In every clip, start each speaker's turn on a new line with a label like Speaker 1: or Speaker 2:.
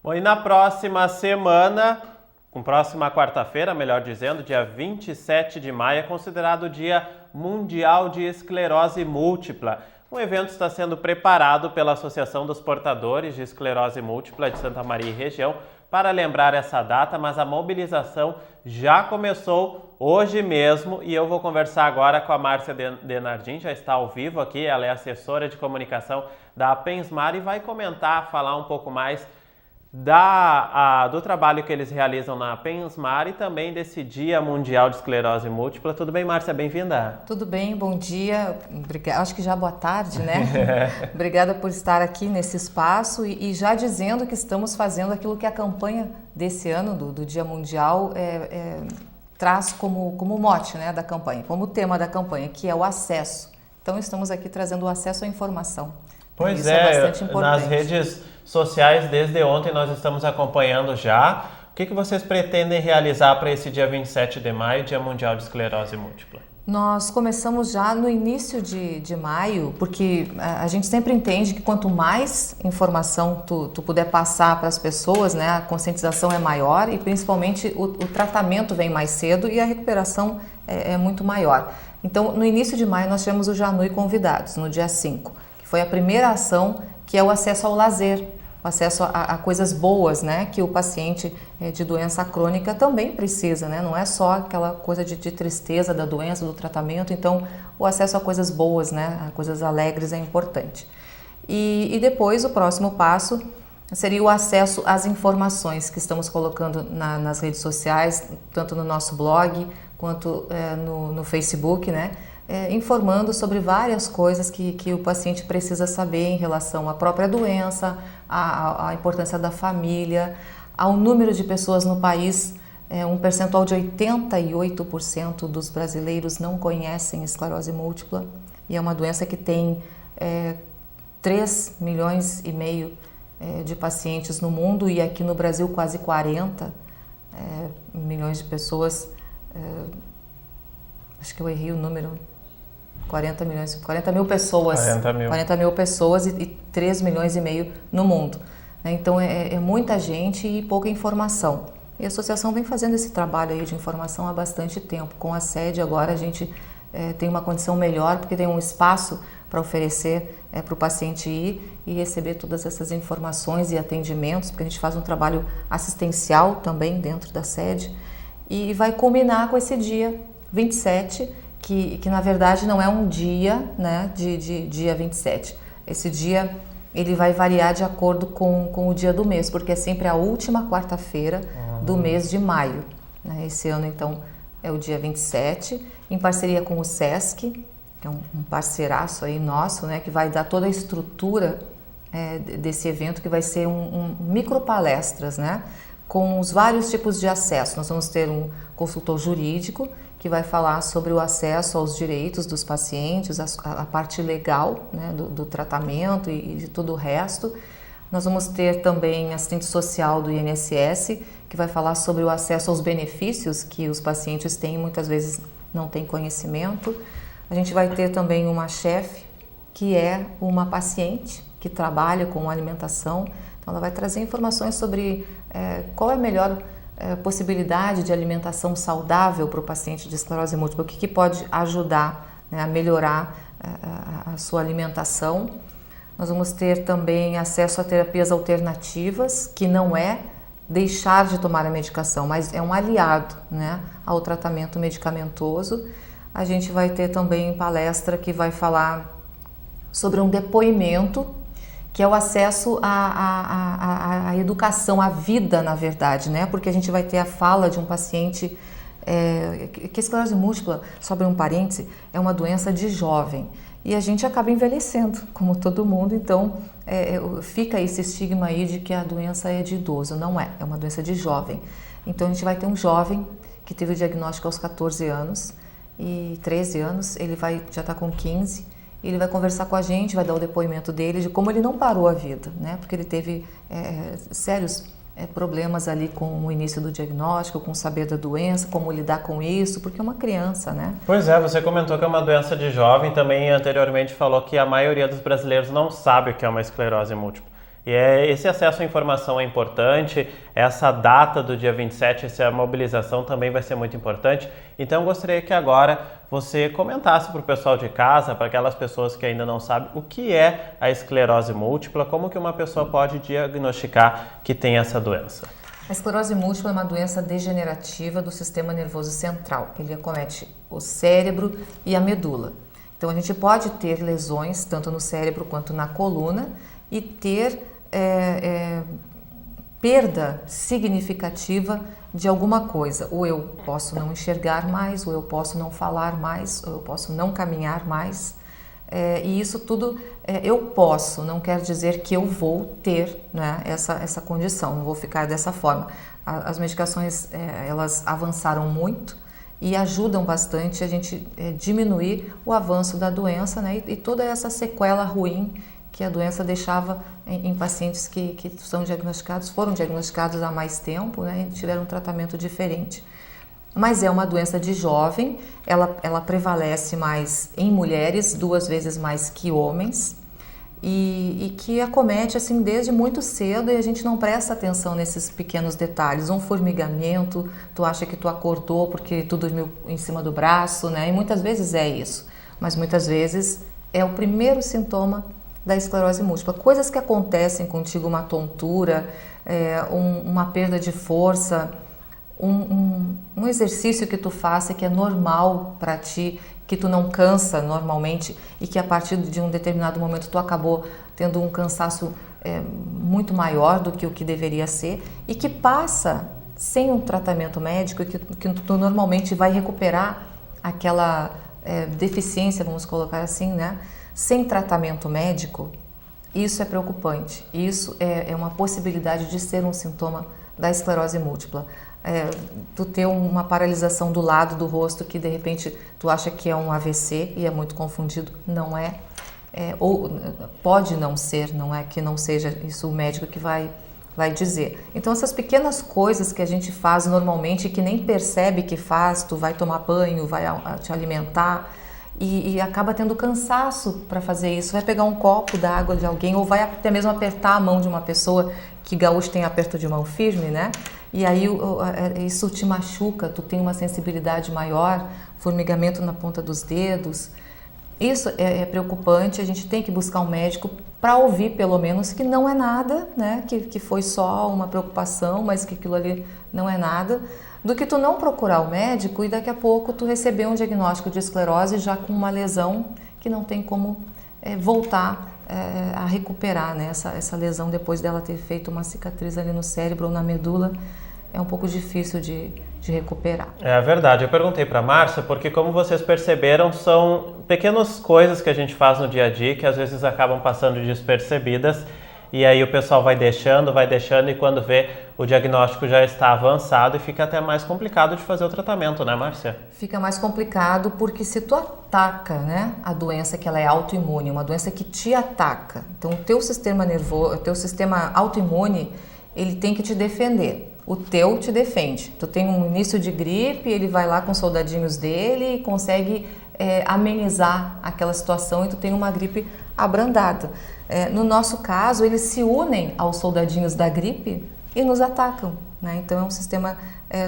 Speaker 1: Bom, e na próxima semana, com próxima quarta-feira, melhor dizendo, dia 27 de maio, é considerado o Dia Mundial de Esclerose Múltipla. O evento está sendo preparado pela Associação dos Portadores de Esclerose Múltipla de Santa Maria e região para lembrar essa data, mas a mobilização já começou hoje mesmo e eu vou conversar agora com a Márcia Denardim, já está ao vivo aqui, ela é assessora de comunicação da Apensmar e vai comentar, falar um pouco mais do trabalho que eles realizam na Apensmar e também desse Dia Mundial de Esclerose Múltipla. Tudo bem, Márcia? Bem-vinda.
Speaker 2: Tudo bem, bom dia. Acho que já boa tarde, né? Obrigada por estar aqui nesse espaço e já dizendo que estamos fazendo aquilo que a campanha desse ano, do Dia Mundial, traz como mote, né, da campanha, como tema da campanha, que é o acesso. Então, estamos aqui trazendo o acesso à informação.
Speaker 1: Pois
Speaker 2: isso é bastante importante.
Speaker 1: Nas redes sociais, desde ontem, nós estamos acompanhando já. O que vocês pretendem realizar para esse dia 27 de maio, Dia Mundial de Esclerose Múltipla?
Speaker 2: Nós começamos já no início de maio, porque a gente sempre entende que quanto mais informação tu puder passar para as pessoas, né, a conscientização é maior e principalmente o tratamento vem mais cedo e a recuperação é muito maior. Então, no início de maio, nós tivemos o Janui Convidados, no dia 5, que foi a primeira ação, que é o acesso ao lazer, o acesso a coisas boas, né, que o paciente de doença crônica também precisa, né, não é só aquela coisa de tristeza da doença, do tratamento, então o acesso a coisas boas, né, a coisas alegres é importante. E depois o próximo passo seria o acesso às informações que estamos colocando nas redes sociais, tanto no nosso blog quanto no Facebook, né, informando sobre várias coisas que o paciente precisa saber em relação à própria doença, à importância da família, ao número de pessoas no país. Um percentual de 88% dos brasileiros não conhecem esclerose múltipla e é uma doença que tem 3,5 milhões de pacientes no mundo e aqui no Brasil quase 40 milhões de pessoas. Acho que eu errei o número. 40 mil pessoas. 40 mil pessoas e 3,5 milhões no mundo. Então é muita gente e pouca informação. E a associação vem fazendo esse trabalho aí de informação há bastante tempo. Com a sede agora a gente tem uma condição melhor porque tem um espaço para oferecer para o paciente ir e receber todas essas informações e atendimentos, porque a gente faz um trabalho assistencial também dentro da sede e vai culminar com esse dia 27, que na verdade não é um dia, né, de dia 27. Esse dia ele vai variar de acordo com o dia do mês, porque é sempre a última quarta-feira do mês de maio. Né? Esse ano, então, é o dia 27, em parceria com o SESC, que é um parceiraço aí nosso, né, que vai dar toda a estrutura desse evento, que vai ser um micro palestras, né, com os vários tipos de acesso. Nós vamos ter um consultor jurídico, que vai falar sobre o acesso aos direitos dos pacientes, a parte legal, né, do tratamento e de todo o resto. Nós vamos ter também assistente social do INSS, que vai falar sobre o acesso aos benefícios que os pacientes têm, muitas vezes não têm conhecimento. A gente vai ter também uma chefe, que é uma paciente que trabalha com alimentação. Então ela vai trazer informações sobre qual é a melhor possibilidade de alimentação saudável para o paciente de esclerose múltipla, o que pode ajudar, né, a melhorar a sua alimentação. Nós vamos ter também acesso a terapias alternativas, que não é deixar de tomar a medicação, mas é um aliado, né, ao tratamento medicamentoso. A gente vai ter também palestra que vai falar sobre um depoimento, que é o acesso à educação, à vida, na verdade, né? Porque a gente vai ter a fala de um paciente que a esclerose múltipla, só abrir um parêntese, é uma doença de jovem. E a gente acaba envelhecendo, como todo mundo, então fica esse estigma aí de que a doença é de idoso. Não é uma doença de jovem. Então a gente vai ter um jovem que teve o diagnóstico aos 14 anos e 13 anos, ele já está com 15. Ele vai conversar com a gente, vai dar o depoimento dele de como ele não parou a vida, né? Porque ele teve sérios problemas ali com o início do diagnóstico, com o saber da doença, como lidar com isso, porque é uma criança, né?
Speaker 1: Pois é, você comentou que é uma doença de jovem, também anteriormente falou que a maioria dos brasileiros não sabe o que é uma esclerose múltipla. E esse acesso à informação é importante, essa data do dia 27, essa mobilização também vai ser muito importante. Então eu gostaria que agora você comentasse para o pessoal de casa, para aquelas pessoas que ainda não sabem, o que é a esclerose múltipla, como que uma pessoa pode diagnosticar que tem essa doença.
Speaker 2: A esclerose múltipla é uma doença degenerativa do sistema nervoso central. Ele acomete o cérebro e a medula. Então a gente pode ter lesões tanto no cérebro quanto na coluna e ter perda significativa de alguma coisa. Ou eu posso não enxergar mais, ou eu posso não falar mais, ou eu posso não caminhar mais. E isso tudo eu posso, não quer dizer que eu vou ter, né, essa condição, não vou ficar dessa forma. As medicações elas avançaram muito e ajudam bastante a gente diminuir o avanço da doença, né, e toda essa sequela ruim que a doença deixava em pacientes que foram diagnosticados há mais tempo, né, e tiveram um tratamento diferente. Mas é uma doença de jovem, ela prevalece mais em mulheres, 2 vezes mais que homens, e que acomete assim desde muito cedo e a gente não presta atenção nesses pequenos detalhes. Um formigamento, tu acha que tu acordou porque tu dormiu em cima do braço, né? E muitas vezes é isso, mas muitas vezes é o primeiro sintoma da esclerose múltipla. Coisas que acontecem contigo, uma tontura, uma perda de força, um exercício que tu faça que é normal para ti, que tu não cansa normalmente e que a partir de um determinado momento tu acabou tendo um cansaço muito maior do que o que deveria ser e que passa sem um tratamento médico e que tu normalmente vai recuperar aquela deficiência, vamos colocar assim, né? Sem tratamento médico, isso é preocupante. Isso é uma possibilidade de ser um sintoma da esclerose múltipla. Tu ter uma paralisação do lado do rosto que de repente tu acha que é um AVC e é muito confundido, não é. Ou pode não ser, não é que não seja isso o médico que vai dizer. Então essas pequenas coisas que a gente faz normalmente que nem percebe que faz, tu vai tomar banho, vai te alimentar e acaba tendo cansaço para fazer isso, vai pegar um copo d'água de alguém ou vai até mesmo apertar a mão de uma pessoa que gaúcho tem aperto de mão firme, né? E aí isso te machuca, tu tem uma sensibilidade maior, formigamento na ponta dos dedos. Isso é preocupante, a gente tem que buscar um médico para ouvir pelo menos que não é nada, né? Que foi só uma preocupação, mas que aquilo ali não é nada, do que tu não procurar o médico e daqui a pouco tu receber um diagnóstico de esclerose já com uma lesão que não tem como voltar a recuperar, né? Essa lesão depois dela ter feito uma cicatriz ali no cérebro ou na medula. É um pouco difícil de recuperar.
Speaker 1: É verdade, eu perguntei para a Márcia porque, como vocês perceberam, são pequenas coisas que a gente faz no dia a dia que às vezes acabam passando despercebidas e aí o pessoal vai deixando e quando vê o diagnóstico já está avançado e fica até mais complicado de fazer o tratamento, né, Márcia?
Speaker 2: Fica mais complicado porque se tu ataca, né, a doença que ela é autoimune, uma doença que te ataca, então o teu sistema nervoso, o teu sistema autoimune, ele tem que te defender. O teu te defende. Tu tem um início de gripe, ele vai lá com os soldadinhos dele e consegue amenizar aquela situação e tu tem uma gripe abrandada. No nosso caso, eles se unem aos soldadinhos da gripe e nos atacam, né? Então é um sistema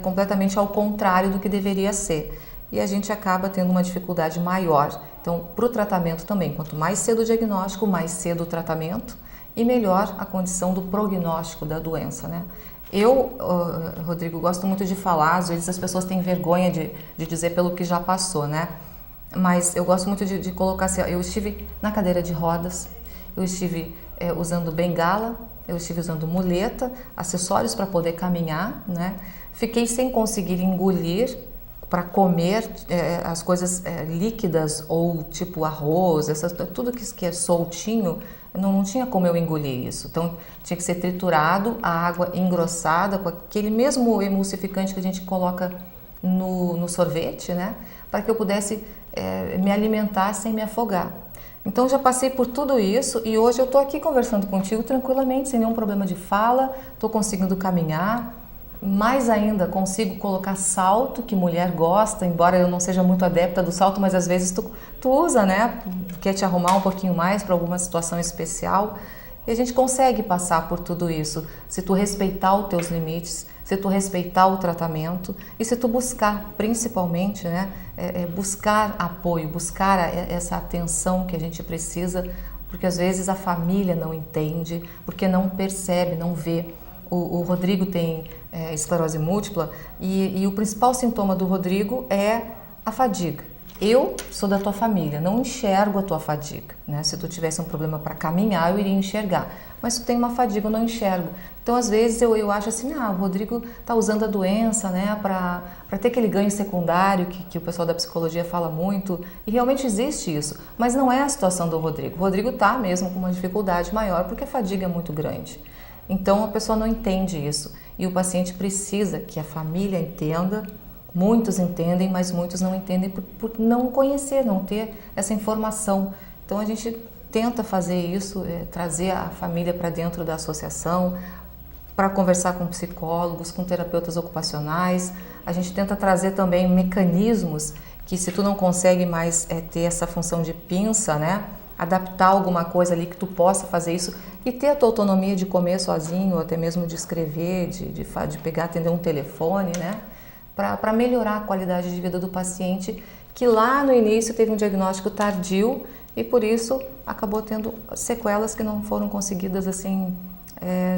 Speaker 2: completamente ao contrário do que deveria ser. E a gente acaba tendo uma dificuldade maior. Então, para o tratamento também, quanto mais cedo o diagnóstico, mais cedo o tratamento e melhor a condição do prognóstico da doença, né? Eu, Rodrigo, gosto muito de falar, às vezes as pessoas têm vergonha de dizer pelo que já passou, né? Mas eu gosto muito de colocar assim, eu estive na cadeira de rodas, eu estive usando bengala, eu estive usando muleta, acessórios para poder caminhar, né? Fiquei sem conseguir engolir para comer as coisas líquidas ou tipo arroz, tudo que é soltinho, não tinha como eu engolir isso. Então tinha que ser triturado, a água engrossada com aquele mesmo emulsificante que a gente coloca no sorvete, né? Para que eu pudesse me alimentar sem me afogar. Então já passei por tudo isso e hoje eu estou aqui conversando contigo tranquilamente, sem nenhum problema de fala, estou conseguindo caminhar. Mais ainda, consigo colocar salto, que mulher gosta, embora eu não seja muito adepta do salto, mas às vezes tu usa, né? Quer te arrumar um pouquinho mais para alguma situação especial. E a gente consegue passar por tudo isso se tu respeitar os teus limites, se tu respeitar o tratamento e se tu buscar, principalmente, né, buscar apoio, buscar essa atenção que a gente precisa, porque às vezes a família não entende, porque não percebe, não vê. O Rodrigo tem esclerose múltipla e o principal sintoma do Rodrigo é a fadiga. Eu sou da tua família, não enxergo a tua fadiga, né? Se tu tivesse um problema para caminhar, eu iria enxergar, mas tu tem uma fadiga, eu não enxergo. Então, às vezes, eu acho assim, o Rodrigo está usando a doença, né, para ter aquele ganho secundário que o pessoal da psicologia fala muito, e realmente existe isso, mas não é a situação do Rodrigo. O Rodrigo está mesmo com uma dificuldade maior, porque a fadiga é muito grande. Então, a pessoa não entende isso, e o paciente precisa que a família entenda. Muitos entendem, mas muitos não entendem por não conhecer, não ter essa informação. Então a gente tenta fazer isso, trazer a família para dentro da associação, para conversar com psicólogos, com terapeutas ocupacionais. A gente tenta trazer também mecanismos que, se tu não consegue mais ter essa função de pinça, né, adaptar alguma coisa ali que tu possa fazer isso e ter a tua autonomia de comer sozinho, ou até mesmo de escrever, de pegar, atender um telefone, né? Para melhorar a qualidade de vida do paciente, que lá no início teve um diagnóstico tardio e por isso acabou tendo sequelas que não foram conseguidas assim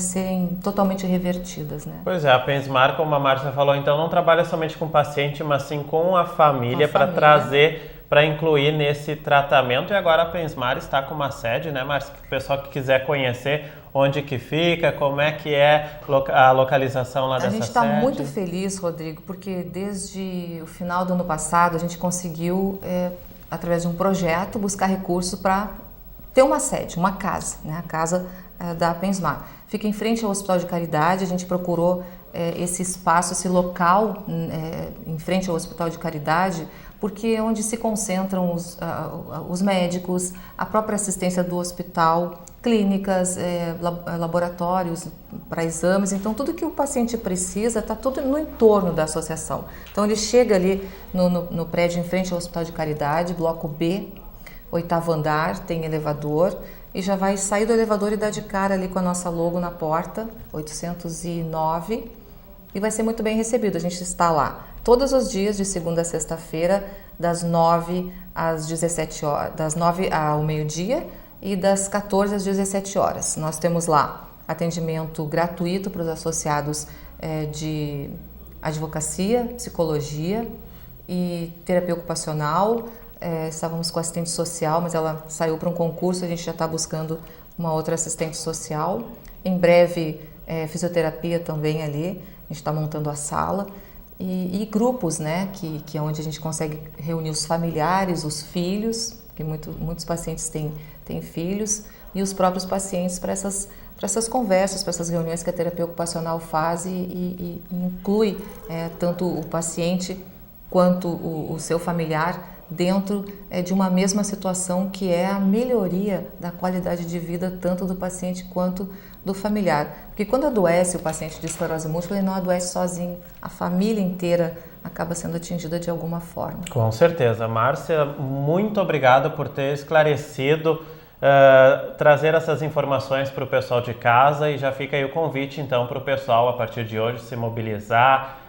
Speaker 2: serem totalmente revertidas, né?
Speaker 1: Pois é, a Pensmar, como a Márcia falou, então não trabalha somente com o paciente, mas sim com a família para trazer, para incluir nesse tratamento. E agora a Pensmar está com uma sede, né, Márcia? O pessoal que quiser conhecer onde que fica, como é que é a localização lá dessa sede.
Speaker 2: A gente está muito feliz, Rodrigo, porque desde o final do ano passado a gente conseguiu, através de um projeto, buscar recursos para ter uma sede, uma casa, né? A casa da Pensmar. Fica em frente ao Hospital de Caridade, a gente procurou esse espaço, esse local em frente ao Hospital de Caridade, porque é onde se concentram os médicos, a própria assistência do hospital, clínicas, laboratórios para exames. Então, tudo que o paciente precisa está tudo no entorno da associação. Então, ele chega ali no prédio em frente ao Hospital de Caridade, bloco B, 8º andar, tem elevador, e já vai sair do elevador e dar de cara ali com a nossa logo na porta, 809, e vai ser muito bem recebido. A gente está lá todos os dias, de segunda a sexta-feira, das 9 às 17 horas, das 9 ao meio-dia e das 14 às 17 horas. Nós temos lá atendimento gratuito para os associados de advocacia, psicologia e terapia ocupacional. Estávamos com assistente social, mas ela saiu para um concurso, a gente já está buscando uma outra assistente social. Em breve, fisioterapia também ali, a gente está montando a sala. E grupos, né, que é onde a gente consegue reunir os familiares, os filhos, porque muitos pacientes têm filhos, e os próprios pacientes para essas conversas, para essas reuniões que a terapia ocupacional faz e inclui tanto o paciente quanto o seu familiar dentro de uma mesma situação, que é a melhoria da qualidade de vida tanto do paciente quanto do familiar. Porque quando adoece o paciente de esclerose múltipla, ele não adoece sozinho, a família inteira acaba sendo atingida de alguma forma.
Speaker 1: Com certeza. Márcia, muito obrigado por ter esclarecido, trazer essas informações para o pessoal de casa, e já fica aí o convite então para o pessoal a partir de hoje se mobilizar,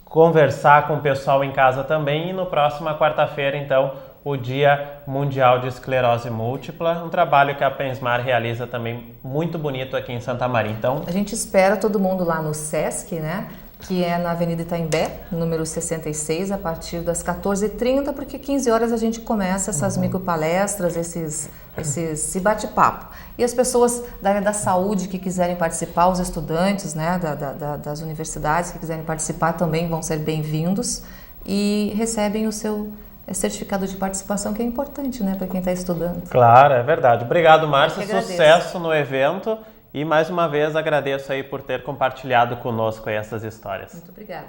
Speaker 1: conversar com o pessoal em casa também, e no próxima quarta-feira, então, o Dia Mundial de Esclerose Múltipla, um trabalho que a Pensmar realiza também muito bonito aqui em Santa Maria. Então,
Speaker 2: a gente espera todo mundo lá no SESC, né, que é na Avenida Itaimbé, número 66, a partir das 14h30, porque 15 horas a gente começa essas micropalestras, esse bate-papo. E as pessoas da área da saúde que quiserem participar, os estudantes, né, das universidades que quiserem participar também vão ser bem-vindos e recebem o seu certificado de participação, que é importante, né, para quem está estudando.
Speaker 1: Claro, é verdade. Obrigado, Márcia. Sucesso no evento. E mais uma vez agradeço aí por ter compartilhado conosco aí essas histórias.
Speaker 2: Muito obrigada.